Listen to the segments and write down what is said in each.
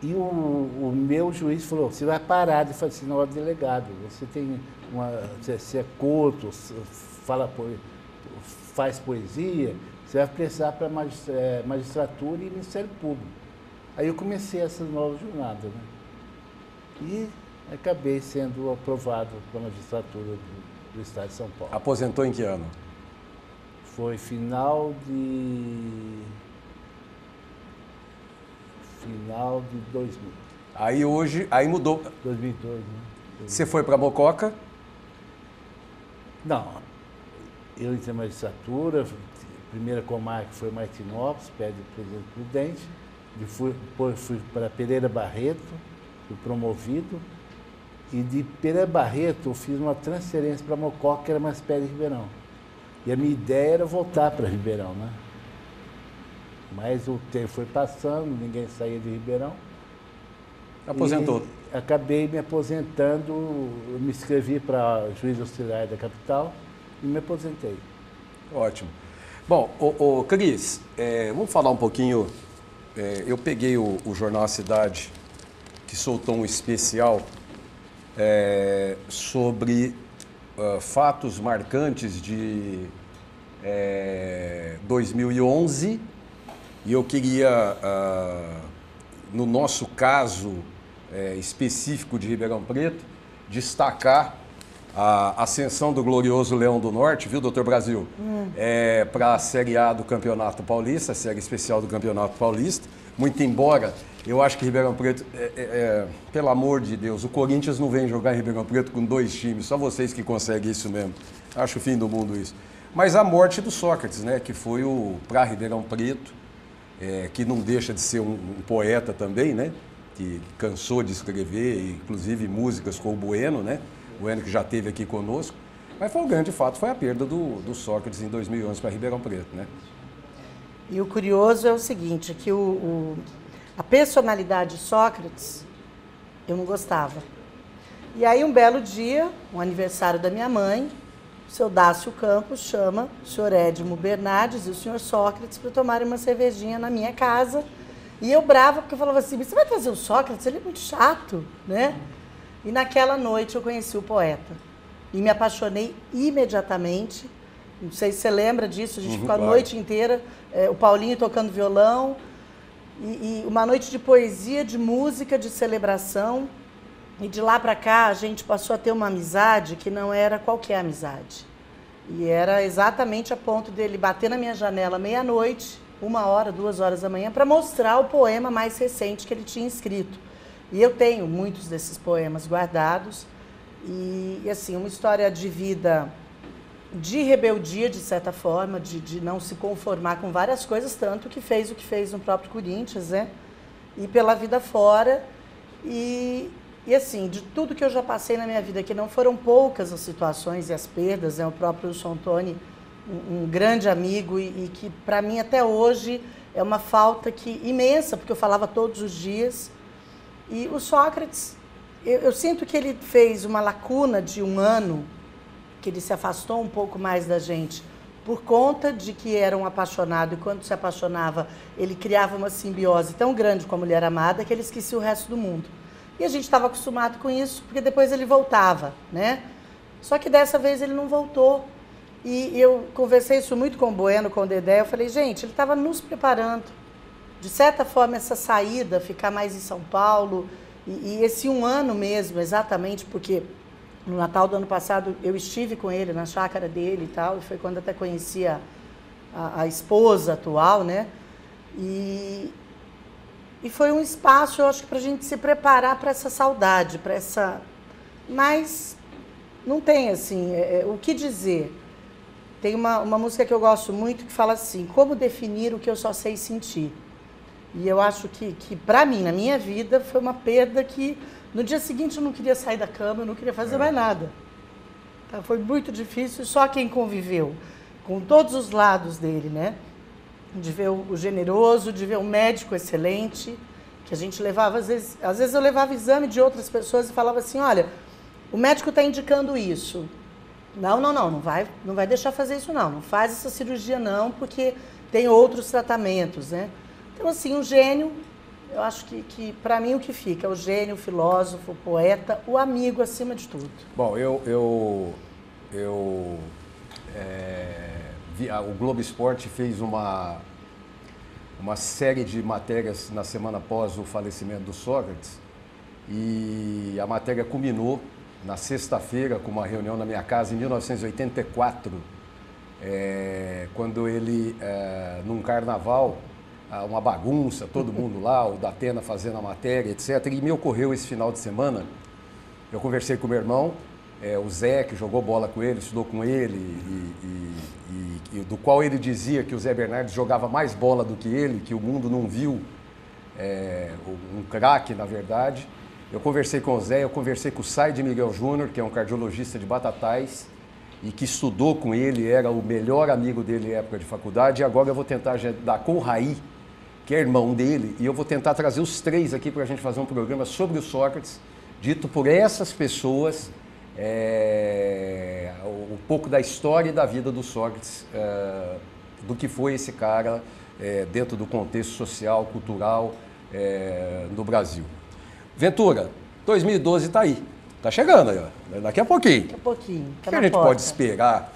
E o meu juiz falou, você vai parar de fazer sinal de delegado, você tem você é culto, faz poesia, você vai prestar para magistratura e Ministério Público. Aí eu comecei essa nova jornada, né? E acabei sendo aprovado para a magistratura do Estado de São Paulo. Aposentou em que ano? Foi final de 2000. Aí mudou. 2002, né? Você foi para Mococa? Não, eu entrei na magistratura, primeira comarca foi Martinópolis, perto do Presidente Prudente, depois fui para Pereira Barreto, fui promovido, e de Pereira Barreto eu fiz uma transferência para Mococa, que era mais perto de Ribeirão. E a minha ideia era voltar para Ribeirão, né? Mas o tempo foi passando, ninguém saía de Ribeirão. Aposentou. E acabei me aposentando, eu me inscrevi para juiz auxiliar da capital e me aposentei. Ótimo. Bom, Cris, vamos falar um pouquinho. Eu peguei o Jornal A Cidade, que soltou um especial sobre fatos marcantes de 2011, e eu queria, no nosso caso específico de Ribeirão Preto, destacar a ascensão do glorioso Leão do Norte, viu, doutor Brasil? Para a Série A do Campeonato Paulista, a Série Especial do Campeonato Paulista. Muito embora, eu acho que Ribeirão Preto, pelo amor de Deus, o Corinthians não vem jogar em Ribeirão Preto com 2 times, só vocês que conseguem isso mesmo. Acho o fim do mundo isso. Mas a morte do Sócrates, né, que foi para Ribeirão Preto, que não deixa de ser um poeta também, né, que cansou de escrever, inclusive músicas com o Bueno, né? Bueno que já esteve aqui conosco, mas foi um grande fato, foi a perda do Sócrates em 2011 para Ribeirão Preto, né? E o curioso é o seguinte, que a personalidade de Sócrates, eu não gostava. E aí um belo dia, um aniversário da minha mãe, o seu Dácio Campos chama o senhor Edmo Bernardes e o senhor Sócrates para tomarem uma cervejinha na minha casa. E eu brava, porque eu falava assim, você vai trazer o Sócrates? Ele é muito chato, né? E naquela noite eu conheci o poeta. E me apaixonei imediatamente. Não sei se você lembra disso, a gente ficou a noite inteira, o Paulinho tocando violão, e uma noite de poesia, de música, de celebração. E de lá para cá a gente passou a ter uma amizade que não era qualquer amizade. E era exatamente a ponto dele bater na minha janela meia-noite, 1h, 2h da manhã, para mostrar o poema mais recente que ele tinha escrito. E eu tenho muitos desses poemas guardados. E assim, uma história de vida, de rebeldia, de certa forma, de não se conformar com várias coisas, tanto que fez o que fez no próprio Corinthians, né? E pela vida fora. E assim, de tudo que eu já passei na minha vida, que não foram poucas as situações e as perdas, né? O próprio Wilson Toni, um grande amigo e que para mim até hoje é uma falta imensa, porque eu falava todos os dias. E o Sócrates, eu sinto que ele fez uma lacuna de 1 ano, que ele se afastou um pouco mais da gente, por conta de que era um apaixonado, e quando se apaixonava, ele criava uma simbiose tão grande com a mulher amada que ele esquecia o resto do mundo. E a gente estava acostumado com isso, porque depois ele voltava, né? Só que dessa vez ele não voltou. E eu conversei isso muito com o Bueno, com o Dedé, eu falei, gente, ele estava nos preparando. De certa forma, essa saída, ficar mais em São Paulo, e esse 1 ano mesmo, exatamente, porque no Natal do ano passado eu estive com ele na chácara dele e tal, e foi quando até conheci a esposa atual, né? E foi um espaço, eu acho que para a gente se preparar para essa saudade, para essa... Mas não tem, assim, o que dizer. Tem uma música que eu gosto muito que fala assim, como definir o que eu só sei sentir? E eu acho que para mim, na minha vida, foi uma perda que no dia seguinte eu não queria sair da cama, eu não queria fazer mais nada. Tá? Foi muito difícil, só quem conviveu com todos os lados dele, né? De ver o generoso, de ver o médico excelente, que a gente levava, às vezes eu levava exame de outras pessoas e falava assim, olha, o médico está indicando isso. Não vai deixar fazer isso não faz essa cirurgia não, porque tem outros tratamentos, né? Então, assim, um gênio, Eu acho que para mim, o que fica é o gênio, o filósofo, o poeta, o amigo acima de tudo. Bom, o Globo Esporte fez uma série de matérias na semana após o falecimento do Sócrates e a matéria culminou na sexta-feira com uma reunião na minha casa em 1984, quando ele, num carnaval, uma bagunça, todo mundo lá, o Datena fazendo a matéria, etc. E me ocorreu esse final de semana, eu conversei com o meu irmão, o Zé, que jogou bola com ele, estudou com ele, e do qual ele dizia que o Zé Bernardes jogava mais bola do que ele, que o mundo não viu um craque, na verdade. Eu conversei com o Zé, eu conversei com o Said Miguel Júnior, que é um cardiologista de Batatais, e que estudou com ele, era o melhor amigo dele na época de faculdade, e agora eu vou tentar agendar com o Raí, que é irmão dele, e eu vou tentar trazer os três aqui para a gente fazer um programa sobre o Sócrates, dito por essas pessoas, um pouco da história e da vida do Sócrates, do que foi esse cara dentro do contexto social, cultural no Brasil. Ventura, 2012 está aí, está chegando aí, ó, daqui a pouquinho. Daqui a pouquinho. O que a gente pode esperar?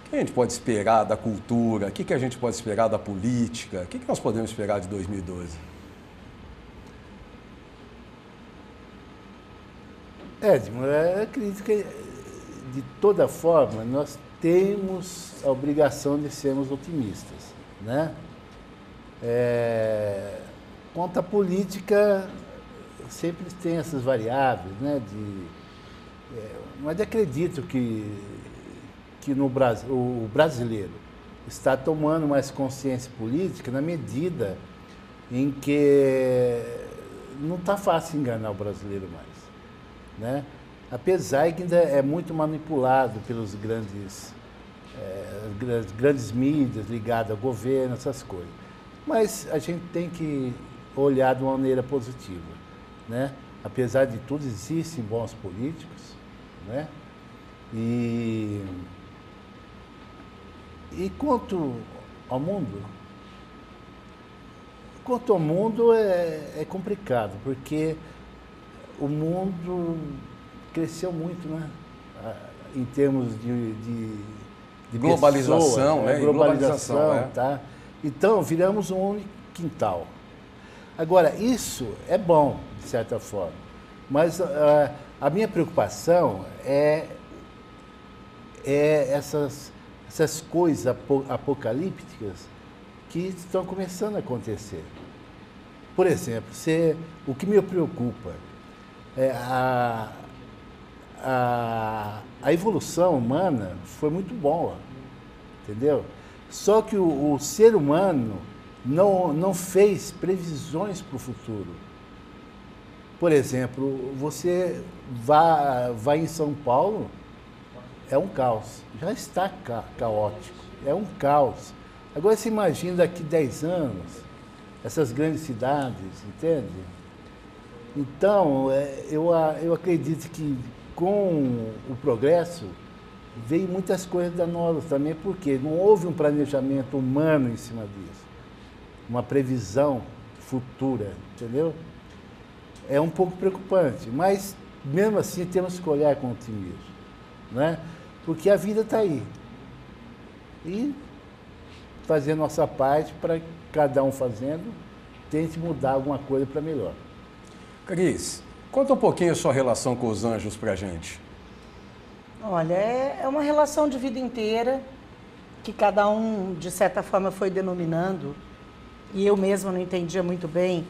O que a gente pode esperar da cultura? O que a gente pode esperar da política? O que nós podemos esperar de 2012? Edmo, eu acredito que, de toda forma, nós temos a obrigação de sermos otimistas, né? Quanto à política, sempre tem essas variáveis, né? Mas acredito que no Brasil, o brasileiro está tomando mais consciência política na medida em que não está fácil enganar o brasileiro mais, né? Apesar que ainda é muito manipulado pelos grandes mídias ligadas ao governo, essas coisas. Mas a gente tem que olhar de uma maneira positiva, né? Apesar de tudo, existem bons políticos, né? E quanto ao mundo é complicado, porque o mundo cresceu muito, né? Em termos de globalização, pessoa, né? Globalização, tá? Então, viramos um único quintal. Agora, isso é bom, de certa forma, mas a minha preocupação é essas coisas apocalípticas que estão começando a acontecer. Por exemplo, o que me preocupa é a evolução humana foi muito boa, entendeu? Só que o ser humano não fez previsões para o futuro. Por exemplo, você vai em São Paulo, é um caos, já está caótico, é um caos. Agora você imagina daqui 10 anos, essas grandes cidades, entende? Então, eu acredito que com o progresso veio muitas coisas novas também, porque não houve um planejamento humano em cima disso, uma previsão futura, entendeu? É um pouco preocupante, mas mesmo assim temos que olhar com otimismo, né? Porque a vida está aí. E fazer nossa parte para cada um fazendo, tente mudar alguma coisa para melhor. Cris, conta um pouquinho a sua relação com os anjos para a gente. Olha, é uma relação de vida inteira, que cada um, de certa forma, foi denominando, e eu mesma não entendia muito bem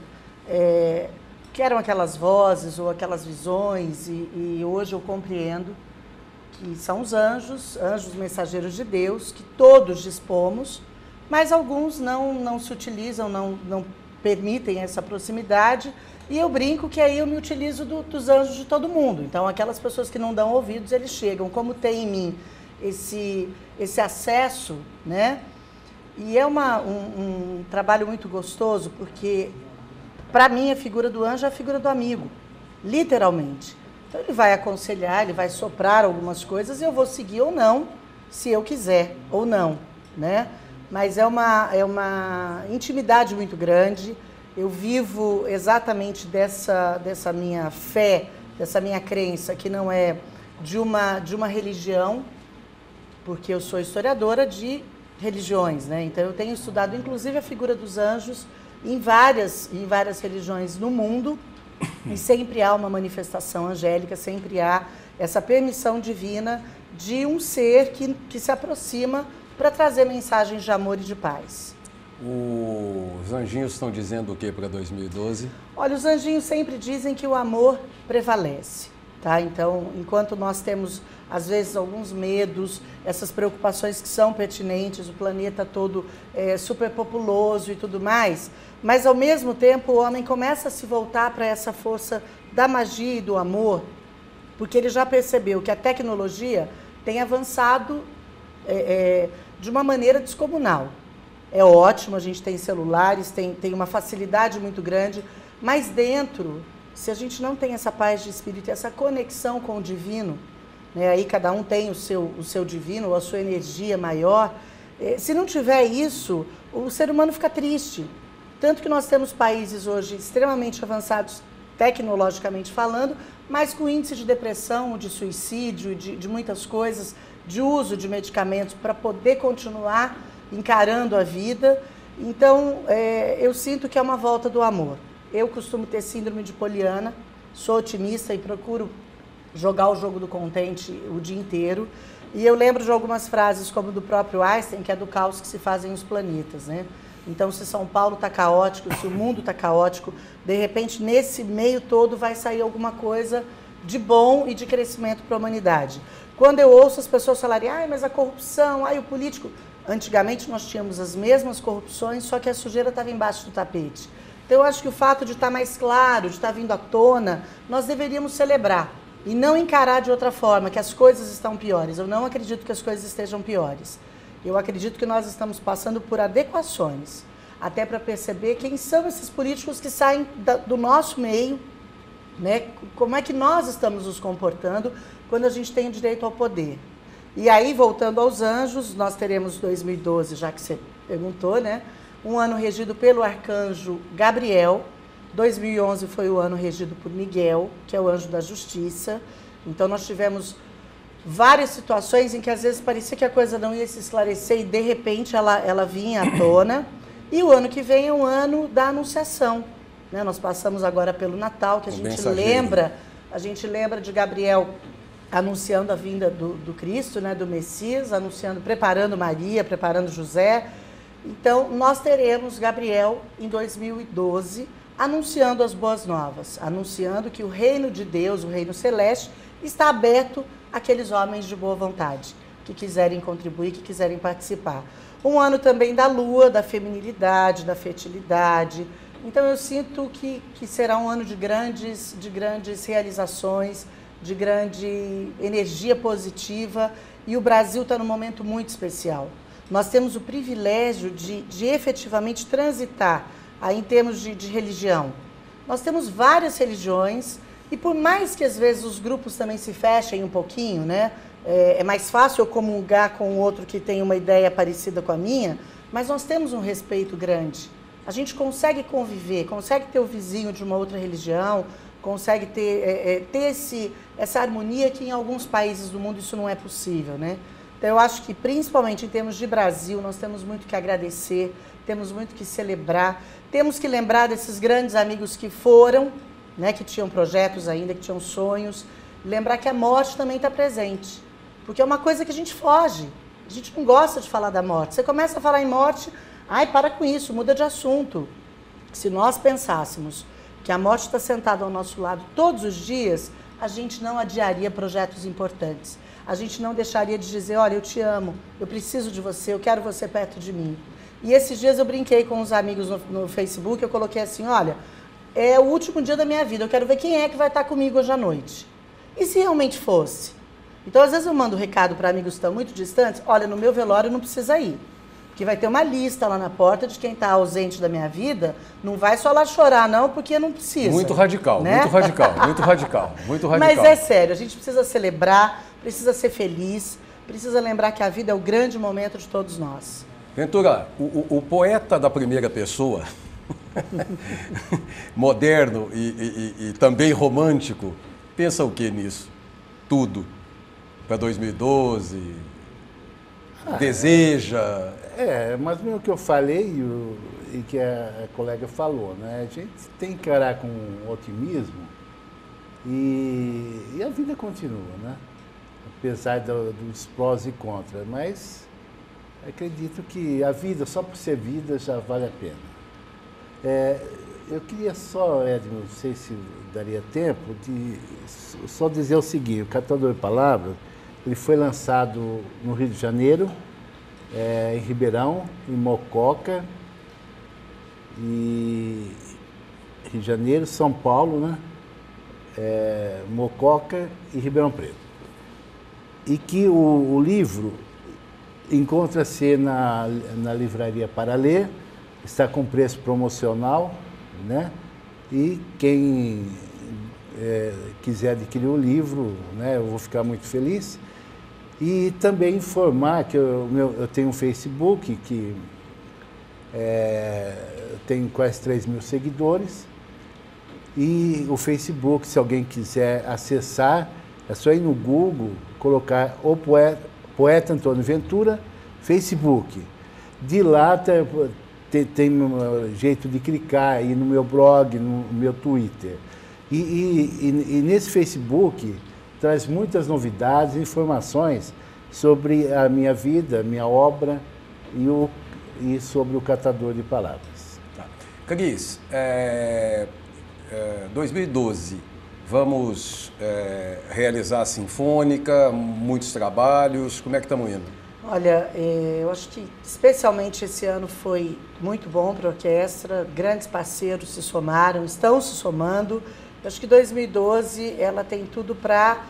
que eram aquelas vozes ou aquelas visões, e hoje eu compreendo que são os anjos mensageiros de Deus, que todos dispomos, mas alguns não se utilizam, não permitem essa proximidade, e eu brinco que aí eu me utilizo dos anjos de todo mundo. Então, aquelas pessoas que não dão ouvidos, eles chegam. Como tem em mim esse acesso, né? E é um trabalho muito gostoso, porque, para mim, a figura do anjo é a figura do amigo, literalmente. Então, ele vai aconselhar, ele vai soprar algumas coisas e eu vou seguir ou não, se eu quiser ou não, né? Mas é uma intimidade muito grande. eu vivo exatamente dessa minha fé, dessa minha crença, que não é de uma religião, porque eu sou historiadora de religiões, né? Então eu tenho estudado inclusive a figura dos anjos em várias religiões no mundo, e sempre há uma manifestação angélica, sempre há essa permissão divina de um ser que se aproxima para trazer mensagens de amor e de paz. Os anjinhos estão dizendo o que para 2012? Olha, os anjinhos sempre dizem que o amor prevalece, tá? Então, enquanto nós temos, às vezes, alguns medos, essas preocupações que são pertinentes, o planeta todo é superpopuloso e tudo mais, mas, ao mesmo tempo, o homem começa a se voltar para essa força da magia e do amor, porque ele já percebeu que a tecnologia tem avançado de uma maneira descomunal. É ótimo, a gente tem celulares, tem uma facilidade muito grande, mas dentro, se a gente não tem essa paz de espírito, essa conexão com o divino, né, aí cada um tem o seu divino, ou a sua energia maior, se não tiver isso, o ser humano fica triste. Tanto que nós temos países hoje extremamente avançados, tecnologicamente falando, mas com índice de depressão, de suicídio, de muitas coisas, de uso de medicamentos para poder continuar encarando a vida. Então, eu sinto que é uma volta do amor. Eu costumo ter síndrome de Poliana, sou otimista e procuro jogar o jogo do contente o dia inteiro. E eu lembro de algumas frases, como do próprio Einstein, que é do caos que se fazem os planetas, né? Então, se São Paulo está caótico, se o mundo está caótico, de repente, nesse meio todo, vai sair alguma coisa de bom e de crescimento para a humanidade. Quando eu ouço as pessoas falarem, mas a corrupção, o político... Antigamente nós tínhamos as mesmas corrupções, só que a sujeira estava embaixo do tapete. Então eu acho que o fato de estar mais claro, de estar vindo à tona, nós deveríamos celebrar e não encarar de outra forma, que as coisas estão piores. Eu não acredito que as coisas estejam piores. Eu acredito que nós estamos passando por adequações, até para perceber quem são esses políticos que saem do nosso meio, né? Como é que nós estamos nos comportando quando a gente tem o direito ao poder. E aí, voltando aos anjos, nós teremos 2012, já que você perguntou, né? Um ano regido pelo arcanjo Gabriel. 2011 foi o ano regido por Miguel, que é o anjo da justiça. Então, nós tivemos várias situações em que, às vezes, parecia que a coisa não ia se esclarecer e, de repente, ela vinha à tona. E o ano que vem é o ano da Anunciação, né? Nós passamos agora pelo Natal, que a gente lembra de Gabriel anunciando a vinda do Cristo, né, do Messias, preparando Maria, preparando José. Então, nós teremos Gabriel em 2012, anunciando as boas novas, anunciando que o reino de Deus, o reino celeste, está aberto àqueles homens de boa vontade, que quiserem contribuir, que quiserem participar. Um ano também da lua, da feminilidade, da fertilidade. Então, eu sinto que será um ano de grandes realizações, de grande energia positiva, e o Brasil está num momento muito especial. Nós temos o privilégio de efetivamente transitar aí em termos de religião. Nós temos várias religiões, e por mais que às vezes os grupos também se fechem um pouquinho, né? É mais fácil eu comungar com o outro que tem uma ideia parecida com a minha, mas nós temos um respeito grande. A gente consegue conviver, consegue ter o vizinho de uma outra religião, consegue ter essa harmonia que em alguns países do mundo isso não é possível, né? Então eu acho que principalmente em termos de Brasil nós temos muito que agradecer, temos muito que celebrar, temos que lembrar desses grandes amigos que foram, né, que tinham projetos ainda, que tinham sonhos, lembrar que a morte também está presente, porque é uma coisa que a gente foge, a gente não gosta de falar da morte. Você começa a falar em morte, para com isso, muda de assunto. Se nós pensássemos que a morte está sentada ao nosso lado todos os dias, a gente não adiaria projetos importantes. A gente não deixaria de dizer, olha, eu te amo, eu preciso de você, eu quero você perto de mim. E esses dias eu brinquei com uns amigos no Facebook, eu coloquei assim, olha, é o último dia da minha vida, eu quero ver quem é que vai estar comigo hoje à noite. E se realmente fosse? Então, às vezes eu mando um recado para amigos que estão muito distantes, olha, no meu velório não precisa ir. Que vai ter uma lista lá na porta de quem está ausente da minha vida, não vai só lá chorar não, porque não precisa. Muito radical, né? muito radical. Mas é sério, a gente precisa celebrar, precisa ser feliz, precisa lembrar que a vida é o grande momento de todos nós. Ventura, o poeta da primeira pessoa, moderno e também romântico, pensa o que nisso? Tudo. Para 2012? Deseja? Mas mesmo que eu falei e que a colega falou, né? A gente tem que encarar com otimismo e a vida continua, né? Apesar dos prós e contras, mas acredito que a vida, só por ser vida, já vale a pena. Eu queria só, Edmo, não sei se daria tempo, de só dizer o seguinte: o Catador de Palavras, ele foi lançado no Rio de Janeiro, em Ribeirão, em Mococa, e Rio de Janeiro, São Paulo, né? Mococa e Ribeirão Preto. E que o livro encontra-se na livraria Para Ler, está com preço promocional, né? E quem quiser adquirir o livro, né, eu vou ficar muito feliz. E também informar que eu tenho um Facebook que tem quase 3.000 seguidores. E o Facebook, se alguém quiser acessar, é só ir no Google, colocar o Poeta Antônio Ventura, Facebook. De lá tem um jeito de clicar aí no meu blog, no meu Twitter. E nesse Facebook traz muitas novidades, informações sobre a minha vida, minha obra e sobre o Catador de Palavras. Tá. Cris, 2012, vamos realizar a Sinfônica, muitos trabalhos, como é que estamos indo? Olha, eu acho que especialmente esse ano foi muito bom para a orquestra, grandes parceiros se somaram, estão se somando. Eu acho que 2012 ela tem tudo para